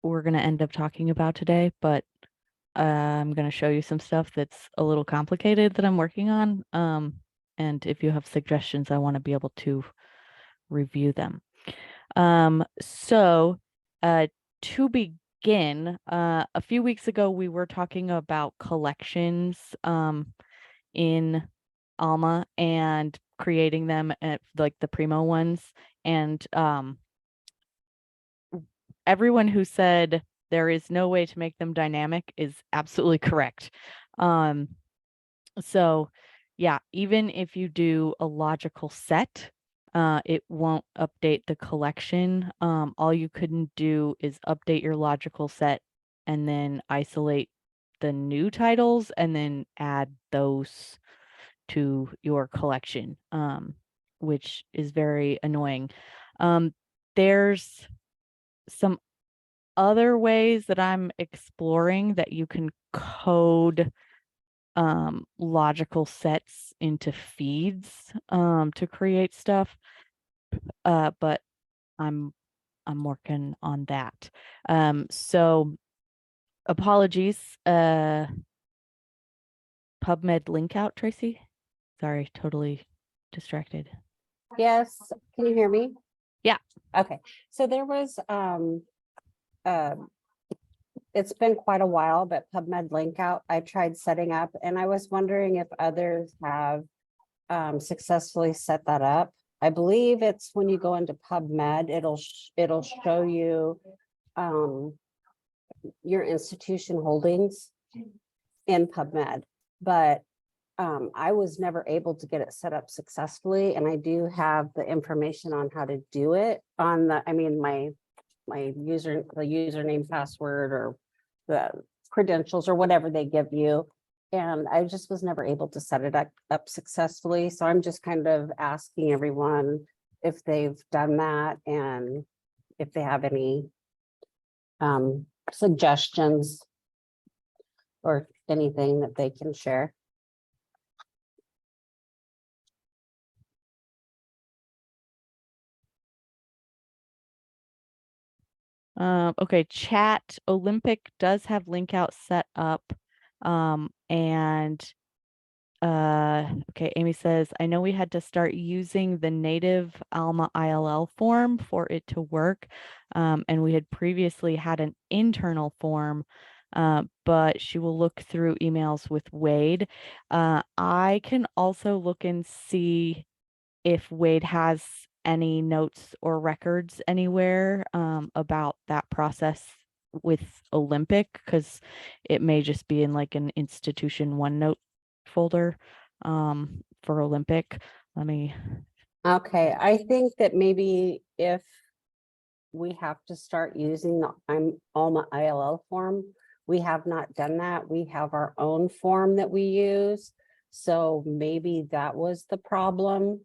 we're going to end up talking about today, but I'm going to show you some stuff that's a little complicated that I'm working on. And if you have suggestions, I want to be able to review them. So to begin, a few weeks ago, we were talking about collections in Alma and creating them at like the Primo ones. And everyone who said there is no way to make them dynamic is absolutely correct. So yeah, even if you do a logical set, it won't update the collection. All you couldn't do is update your logical set and then isolate the new titles and then add those to your collection, which is very annoying. There's some other ways that I'm exploring that you can code logical sets into feeds to create stuff. But I'm working on that. So apologies. PubMed link out, Tracy. Sorry, totally distracted. Yes, can you hear me? Yeah. Okay, so there was it's been quite a while, but PubMed link out, I tried setting up, and I was wondering if others have successfully set that up. I believe it's when you go into PubMed, it'll show you your institution holdings in PubMed, but I was never able to get it set up successfully, and I do have the information on how to do it on the, my username, password, or the credentials or whatever they give you. And I just was never able to set it up successfully. So I'm just kind of asking everyone if they've done that and if they have any suggestions or anything that they can share. Okay, chat Olympic does have link out set up. And okay, Amy says, I know we had to start using the native Alma ILL form for it to work. And we had previously had an internal form, but she will look through emails with Wade. I can also look and see if Wade has any notes or records anywhere about that process with Olympic, because it may just be in like an institution OneNote folder for Olympic. Let me. Okay, I think that maybe if we have to start using the Alma ILL form, we have not done that. We have our own form that we use. So maybe that was the problem.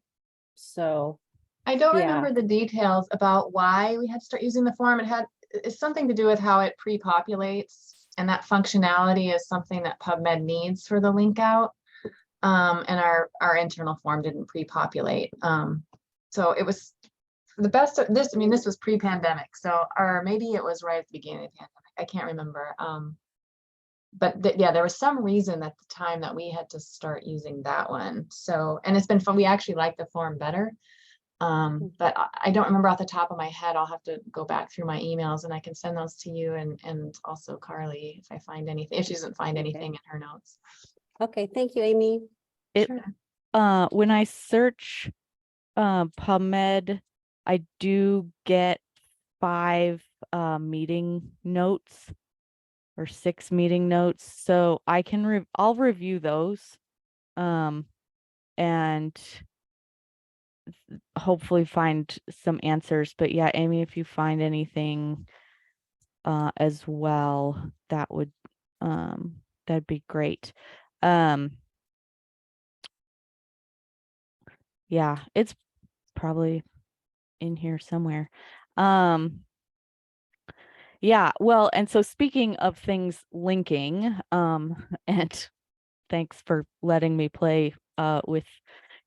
So I don't yeah. remember the details about why we had to start using the form. It's something to do with how it pre-populates, and that functionality is something that PubMed needs for the link out. And our internal form didn't pre-populate. So it was the best of this. I mean, this was pre-pandemic, so, or maybe it was right at the beginning of the pandemic. I can't remember. But yeah, there was some reason at the time that we had to start using that one. So, and it's been fun. We actually like the form better. But I don't remember off the top of my head. I'll have to go back through my emails and I can send those to you and also Carly if I find anything, if she doesn't find anything in her notes. Okay, thank you, Amy. Sure. When I search PubMed, I do get 5 meeting notes or 6 meeting notes, so I can I'll review those and hopefully find some answers. But yeah, Amy, if you find anything as well, that would that'd be great. Yeah, it's probably in here somewhere. Yeah, well, and so speaking of things linking, and thanks for letting me play with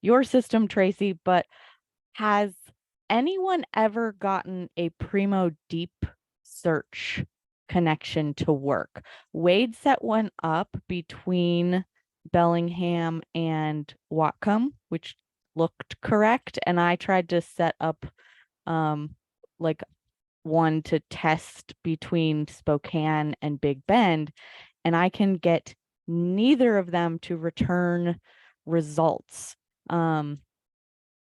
your system, Tracy, but has anyone ever gotten a Primo Deep search connection to work. Wade set one up between Bellingham and Whatcom, which looked correct. And I tried to set up like one to test between Spokane and Big Bend, and I can get neither of them to return results.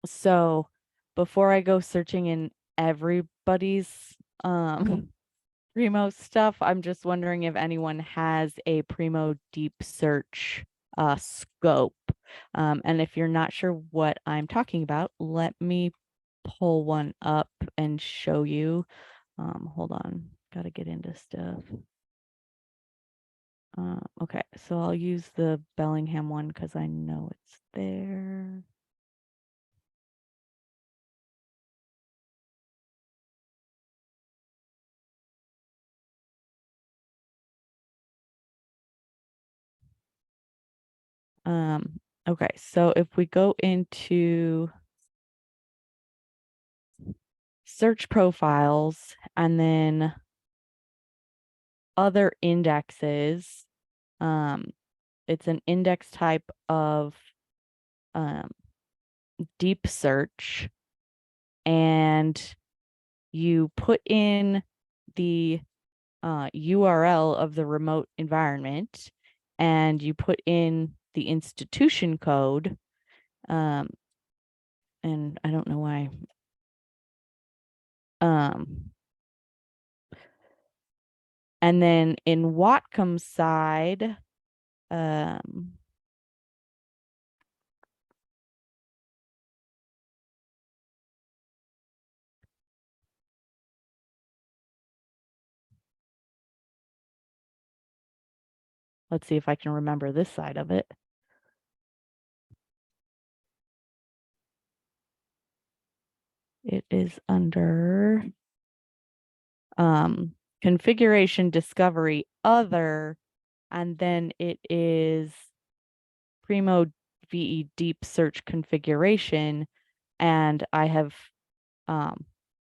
So before I go searching in everybody's Primo stuff, I'm just wondering if anyone has a Primo deep search scope. And if you're not sure what I'm talking about, let me pull one up and show you. Hold on, gotta get into stuff. Okay, so I'll use the Bellingham one because I know it's there. Okay, so if we go into search profiles and then other indexes, it's an index type of deep search, and you put in the URL of the remote environment, and you put in the institution code, and I don't know why. And then in Whatcom's side, let's see if I can remember this side of it. It is under configuration discovery other, and then it is Primo VE deep search configuration. And I have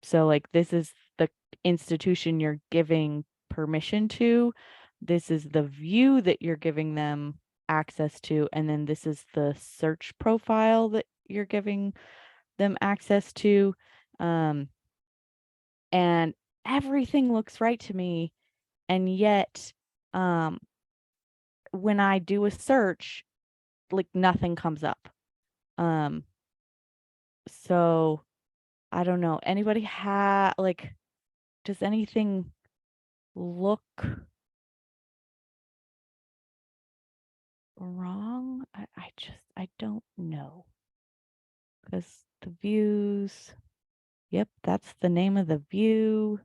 so like this is the institution you're giving permission to, this is the view that you're giving them access to, and then this is the search profile that you're giving them access to. And everything looks right to me, and yet when I do a search, like nothing comes up. So I don't know, anybody like, does anything look wrong? I don't know, because the views, yep, that's the name of the view.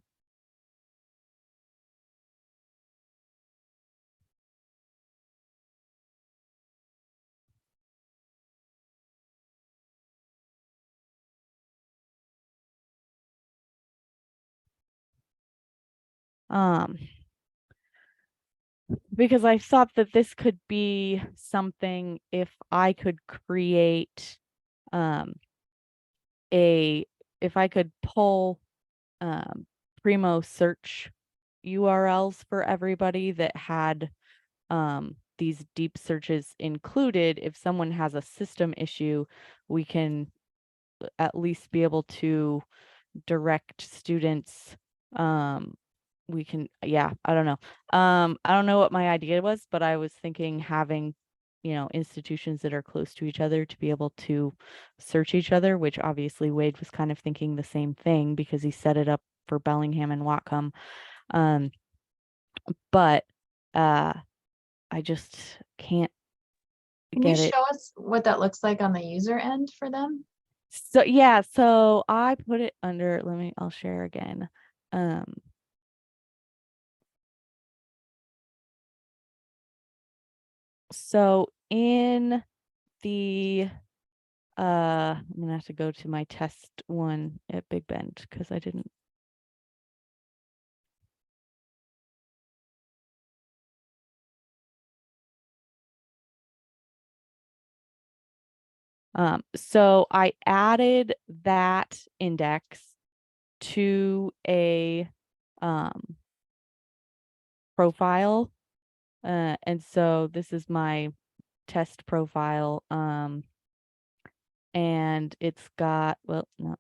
Because I thought that this could be something if I could create if I could pull Primo search URLs for everybody that had these deep searches included. If someone has a system issue, we can at least be able to direct students. We can, yeah, I don't know. I don't know what my idea was, but I was thinking having, institutions that are close to each other to be able to search each other, which obviously Wade was kind of thinking the same thing because he set it up for Bellingham and Whatcom. But I just can't Can you get it. show us what that looks like on the user end for them? So yeah, so I put it under, I'll share again. So in the I'm gonna have to go to my test one at Big Bend because I didn't. So I added that index to a profile. And so this is my test profile. And it's got, well, no,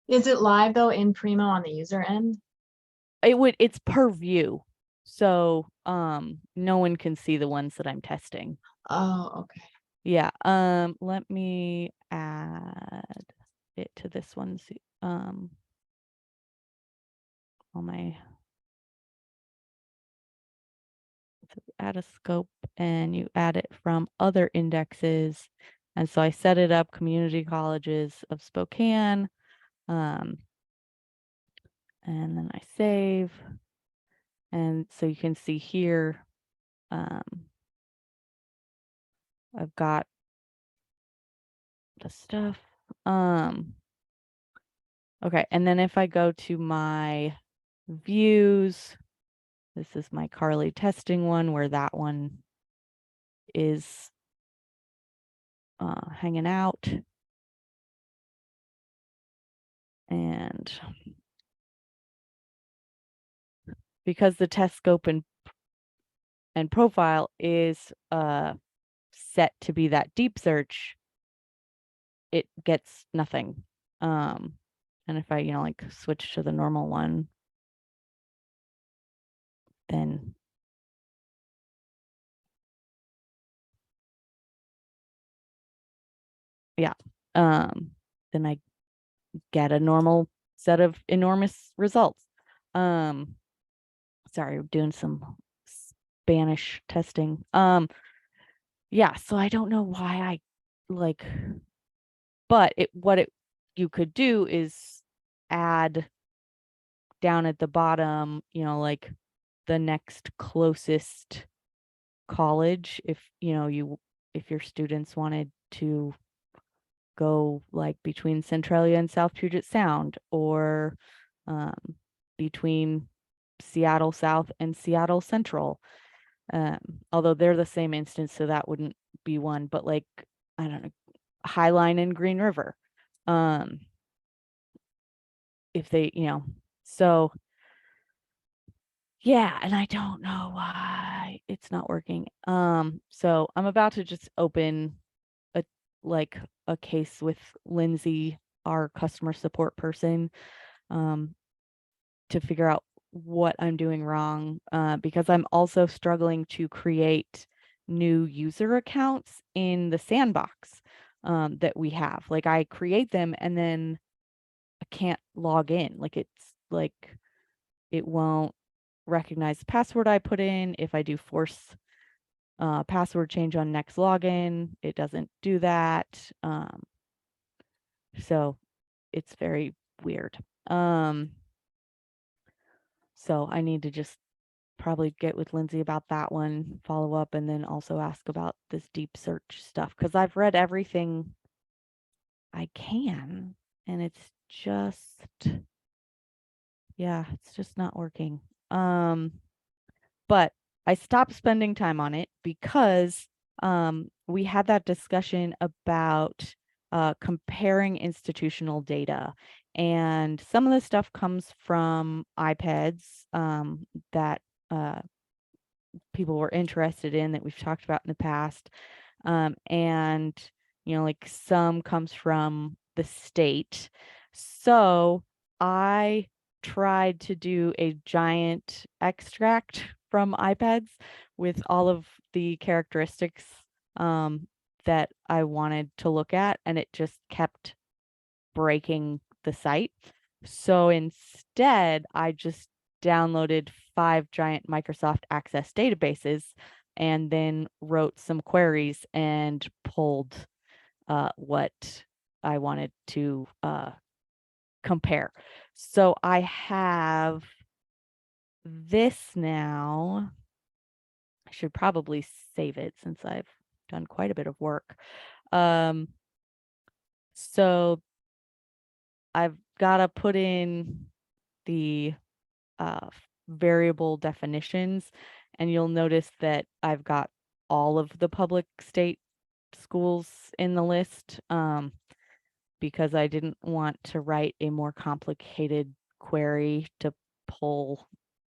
Is it live though in Primo on the user end? it's per view. So, no one can see the ones that I'm testing. Oh, okay. Yeah, let me add it to this one. On my add a scope, and you add it from other indexes. And so I set it up community colleges of Spokane. And then I save. And so you can see here, I've got the stuff. Okay, and then if I go to my views, this is my Carly testing one where that one is hanging out. And because the test scope and profile is set to be that deep search, it gets nothing. And if I, like switch to the normal one, then yeah, then I get a normal set of enormous results. Sorry, we're doing some Spanish testing. Yeah, so I don't know why I like, but what you could do is add down at the bottom, like the next closest college, if if your students wanted to go like between Centralia and South Puget Sound, or between Seattle South and Seattle Central. Although they're the same instance, so that wouldn't be one, but like, I don't know, Highline and Green River. If they, so yeah, and I don't know why it's not working. So I'm about to just open a case with Lindsay, our customer support person, to figure out what I'm doing wrong, because I'm also struggling to create new user accounts in the sandbox that we have. Like, I create them and then I can't log in. Like, it's like it won't recognize the password I put in. If I do force password change on next login, it doesn't do that. So it's very weird. So I need to just probably get with Lindsay about that one, follow up, and then also ask about this deep search stuff, because I've read everything I can, and it's just, yeah, it's just not working. But I stopped spending time on it because we had that discussion about comparing institutional data, and some of the stuff comes from iPads that people were interested in, that we've talked about in the past. And, like some comes from the state. So I tried to do a giant extract from iPads with all of the characteristics that I wanted to look at, and it just kept breaking the site. So instead, I just downloaded 5 giant Microsoft Access databases and then wrote some queries and pulled what I wanted to compare. So I have this now. I should probably save it since I've done quite a bit of work. So I've got to put in the variable definitions, and you'll notice that I've got all of the public state schools in the list, because I didn't want to write a more complicated query to pull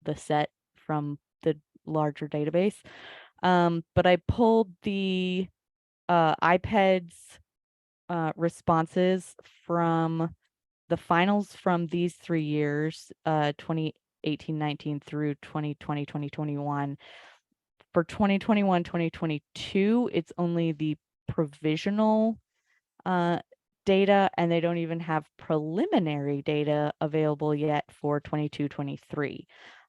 the set from the larger database. But I pulled the IPEDS responses from the finals from these 3 years, 2018-19 through 2020-2021. For 2021-2022, it's only the provisional data, and they don't even have preliminary data available yet for 22-23.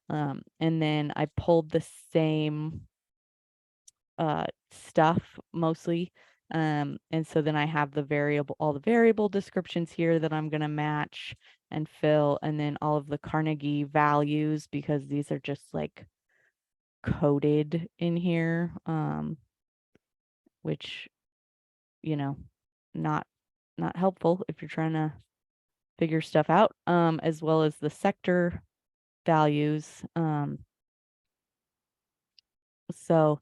And then I pulled the same stuff mostly. And so then I have all the variable descriptions here that I'm going to match and fill, and then all of the Carnegie values, because these are just like coded in here, which, you know, not helpful if you're trying to figure stuff out, as well as the sector values. So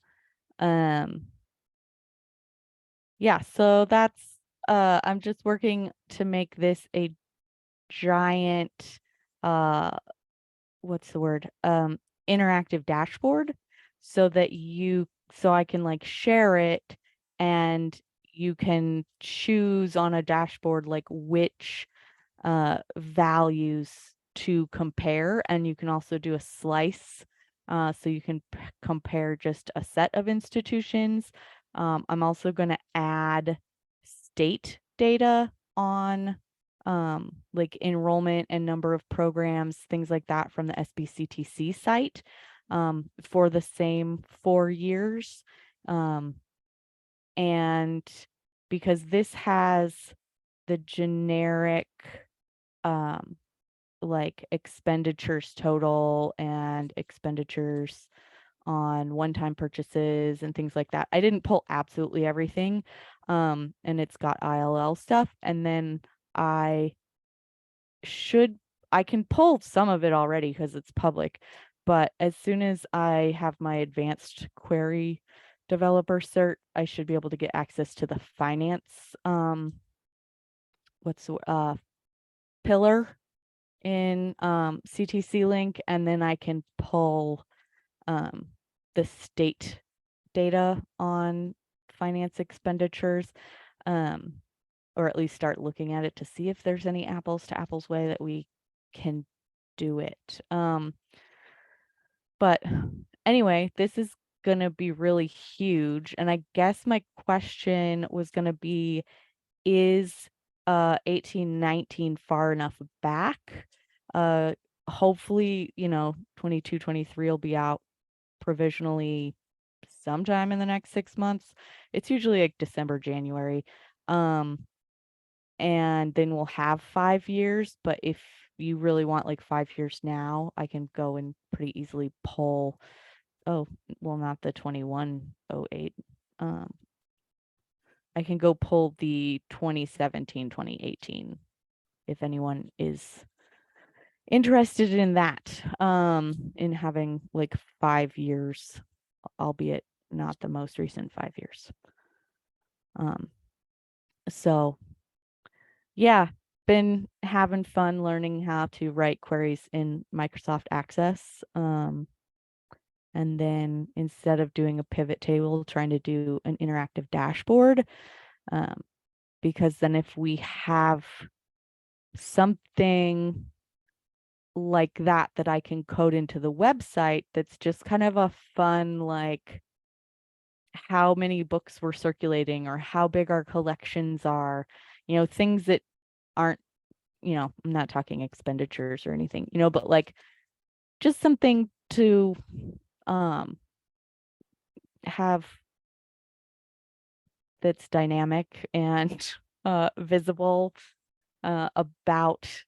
yeah, so that's I'm just working to make this a giant what's the word? Interactive dashboard, so that so I can like share it, and you can choose on a dashboard like which values to compare, and you can also do a slice, so you can compare just a set of institutions. I'm also going to add state data on like enrollment and number of programs, things like that, from the SBCTC site for the same 4 years. And because this has the generic like expenditures total and expenditures on one-time purchases and things like that. I didn't pull absolutely everything. And it's got ILL stuff. And then I can pull some of it already because it's public, but as soon as I have my advanced query developer cert, I should be able to get access to the finance pillar in CTC Link, and then I can pull the state data on finance expenditures, or at least start looking at it to see if there's any apples to apples way that we can do it. But anyway, this is going to be really huge, and I guess my question was going to be, is 18-19 far enough back? Hopefully, 22-23 will be out provisionally sometime in the next 6 months. It's usually like December, January. And then we'll have 5 years, but if you really want like 5 years now, I can go and pretty easily pull, not the 2108. I can go pull the 2017-2018 if anyone is interested in that, in having like 5 years, albeit not the most recent 5 years. So yeah, been having fun learning how to write queries in Microsoft Access. And then instead of doing a pivot table, trying to do an interactive dashboard, because then if we have something like that I can code into the website, that's just kind of a fun, like how many books we're circulating or how big our collections are, things that aren't, I'm not talking expenditures or anything, but like just something to have that's dynamic and visible about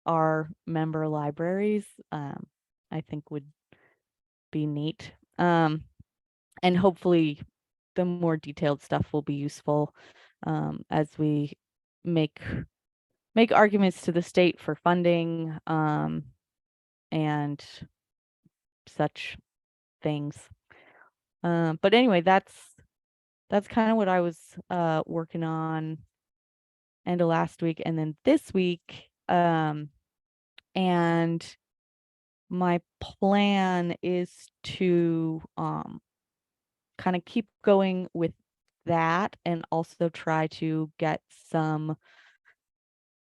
our member libraries, I think would be neat. And hopefully the more detailed stuff will be useful as we make arguments to the state for funding and such things. But anyway, that's kind of what I was working on end of last week and then this week. And my plan is to kind of keep going with that and also try to get some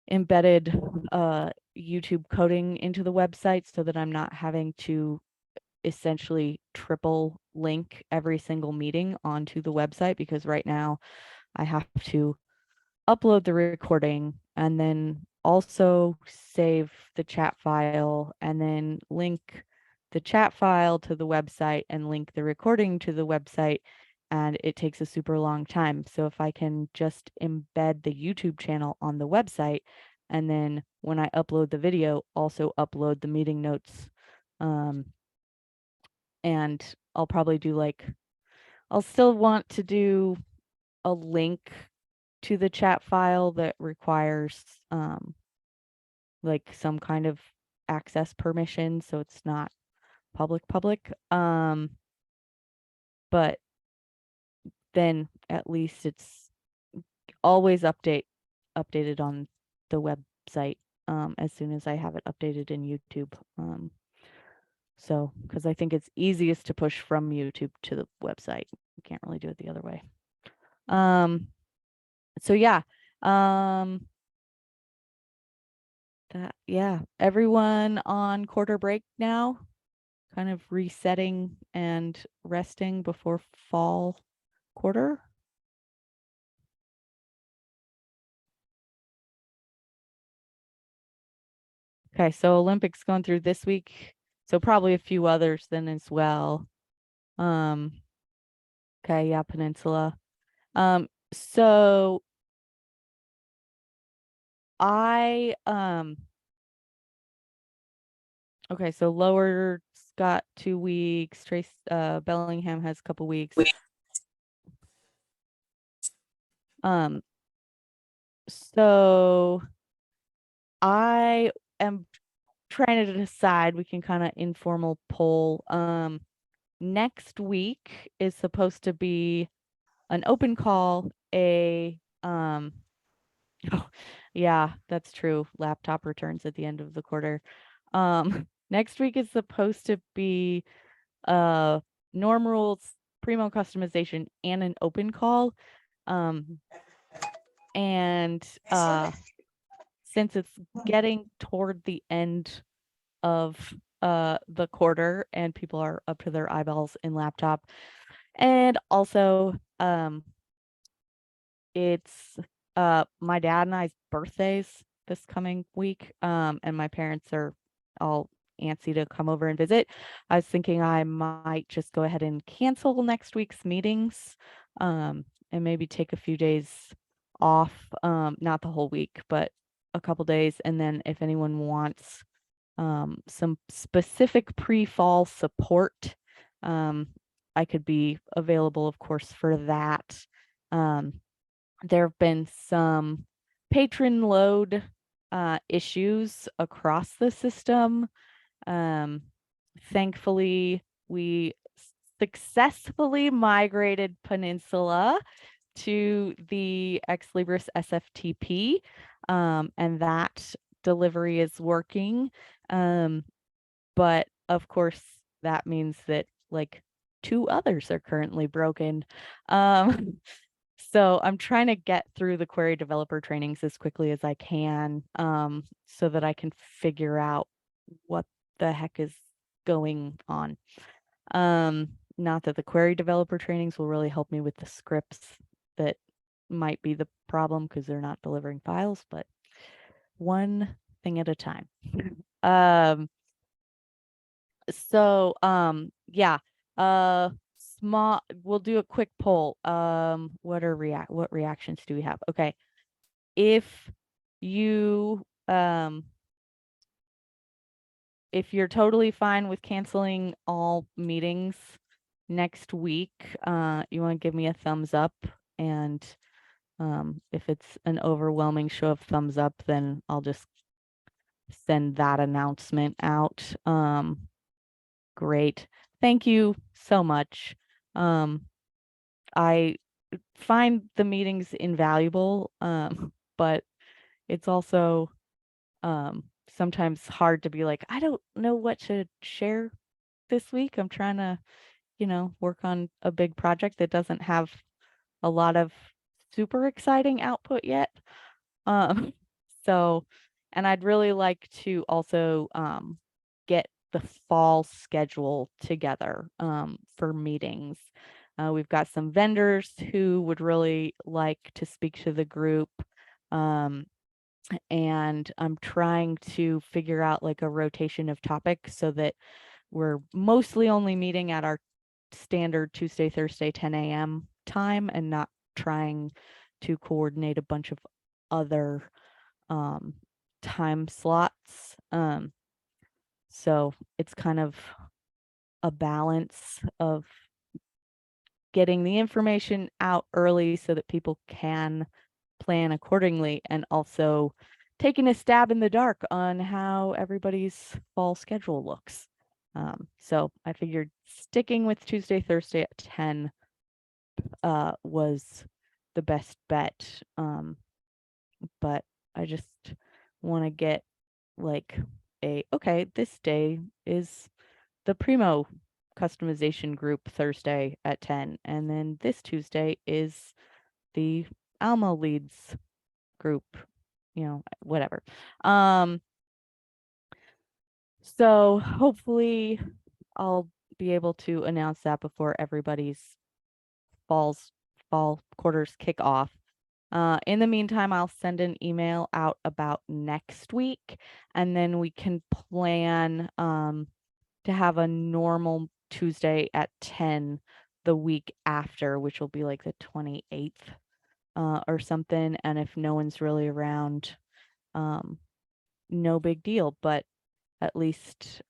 embedded YouTube coding into the website so that I'm not having to essentially triple link every single meeting onto the website, because right now I have to upload the recording and then also save the chat file and then link the chat file to the website and link the recording to the website. And it takes a super long time. So if I can just embed the YouTube channel on the website, and then when I upload the video, also upload the meeting notes. And I'll probably do I'll still want to do a link to the chat file that requires like some kind of access permission, so it's not public. But then at least it's always updated on the website as soon as I have it updated in YouTube. So because I think it's easiest to push from YouTube to the website. You can't really do it the other way. So yeah. Yeah, everyone on quarter break now, kind of resetting and resting before fall quarter. Okay, so Olympics going through this week, so probably a few others then as well. Okay, yeah, Peninsula. So I okay, so Lower's got 2 weeks, Trace Bellingham has a couple weeks. So I am trying to decide, we can kind of informal poll. Next week is supposed to be an open call, oh, yeah, that's true. Laptop returns at the end of the quarter. Next week is supposed to be norm rules, primo customization, and an open call. And since it's getting toward the end of the quarter and people are up to their eyeballs in laptop, and also it's my dad and I's birthdays this coming week, and my parents are all antsy to come over and visit. I was thinking I might just go ahead and cancel next week's meetings, and maybe take a few days off, not the whole week, but a couple days. And then if anyone wants some specific pre-fall support, I could be available, of course, for that. There have been some patron load issues across the system. Thankfully, we successfully migrated Peninsula to the Ex Libris SFTP, and that delivery is working. But of course, that means that like 2 others are currently broken. So I'm trying to get through the query developer trainings as quickly as I can, so that I can figure out what the heck is going on. Not that the query developer trainings will really help me with the scripts that might be the problem because they're not delivering files, but one thing at a time. So yeah, we'll do a quick poll. What reactions do we have? Okay, if you if you're totally fine with canceling all meetings next week, you want to give me a thumbs up, and if it's an overwhelming show of thumbs up, then I'll just send that announcement out. Great. Thank you so much. I find the meetings invaluable, but it's also sometimes hard to be like, I don't know what to share this week. I'm trying to, work on a big project that doesn't have a lot of super exciting output yet. Um, so, and I'd really like to also get the fall schedule together for meetings. We've got some vendors who would really like to speak to the group. And I'm trying to figure out like a rotation of topics so that we're mostly only meeting at our standard Tuesday, Thursday, 10 a.m. time and not trying to coordinate a bunch of other time slots. So it's kind of a balance of getting the information out early so that people can plan accordingly and also taking a stab in the dark on how everybody's fall schedule looks. So I figured sticking with Tuesday, Thursday at 10 was the best bet. But I just want to get like okay, this day is the Primo customization group Thursday at 10, and then this Tuesday is the Alma leads group, whatever. So hopefully I'll be able to announce that before everybody's fall quarters kick off. In the meantime, I'll send an email out about next week, and then we can plan to have a normal Tuesday at 10 the week after, which will be like the 28th or something. And if no one's really around, no big deal, but at least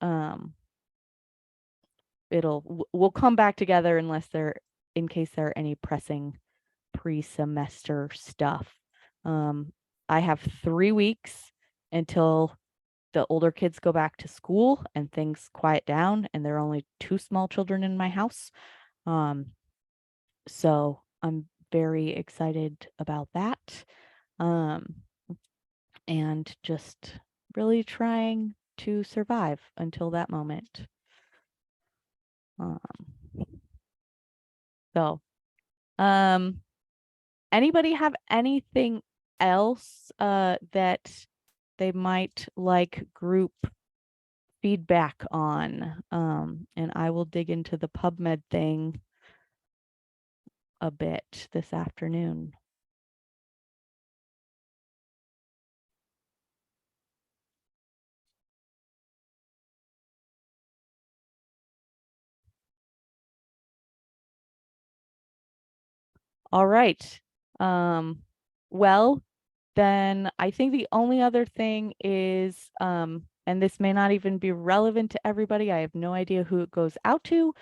we'll come back together in case there are any pressing pre-semester stuff. I have 3 weeks until the older kids go back to school and things quiet down, and there are only 2 small children in my house. So I'm very excited about that. And just really trying to survive until that moment. So, anybody have anything else that they might like group feedback on? And I will dig into the PubMed thing a bit this afternoon. All right. Well, then I think the only other thing is, and this may not even be relevant to everybody. I have no idea who it goes out to,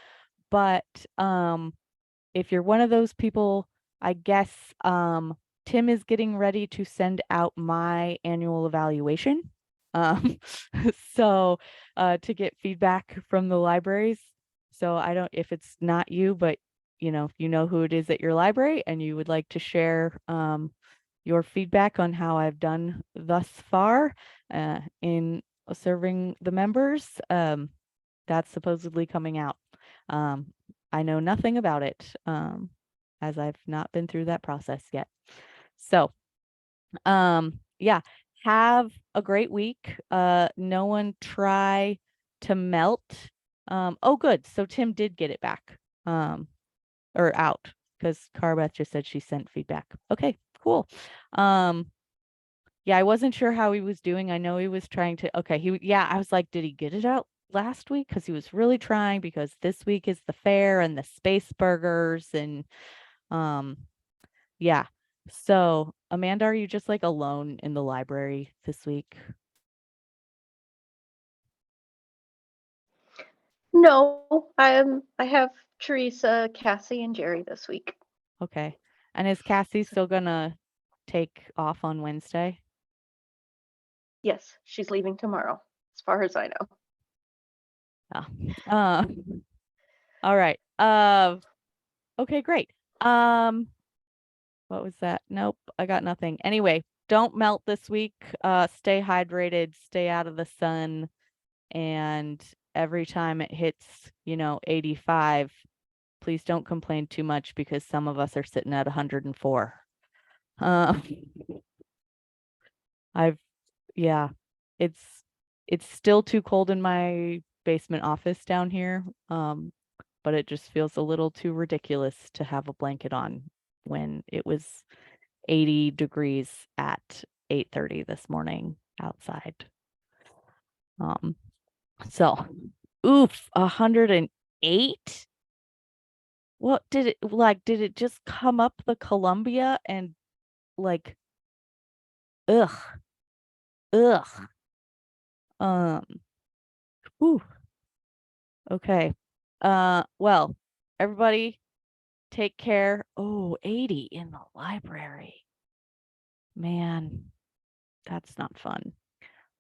but if you're one of those people, I guess Tim is getting ready to send out my annual evaluation. So to get feedback from the libraries. So I don't, if it's not you, but if you know who it is at your library and you would like to share your feedback on how I've done thus far in serving the members, that's supposedly coming out. I know nothing about it as I've not been through that process yet. So, yeah, have a great week. No one try to melt. Oh, good. So Tim did get it back or out because Carbeth just said she sent feedback. Okay, cool. Yeah, I wasn't sure how he was doing. I know he was trying to, I was like, did he get it out last week? Because he was really trying because this week is the fair and the space burgers and yeah. So Amanda, are you just like alone in the library this week? No, I have Teresa, Cassie, and Jerry this week. Okay. And is Cassie still gonna take off on Wednesday? Yes, she's leaving tomorrow, as far as I know. All right. Okay, great. What was that? Nope, I got nothing. Anyway, don't melt this week. Stay hydrated, stay out of the sun. And every time it hits, 85, please don't complain too much because some of us are sitting at 104. Yeah, it's still too cold in my basement office down here. But it just feels a little too ridiculous to have a blanket on when it was 80 degrees at 8:30 this morning outside. So, oof, 108? What did it did it just come up the Columbia and like, ugh, ugh. Um, whew. Okay. Well, everybody take care. Oh, 80 in the library. Man, that's not fun.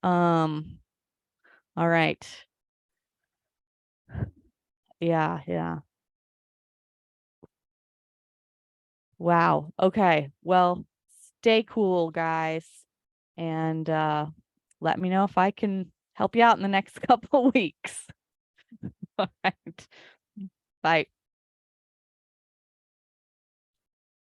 All right. Yeah, yeah. Wow. Okay. Well, stay cool, guys. And let me know if I can help you out in the next couple weeks. All right. Bye.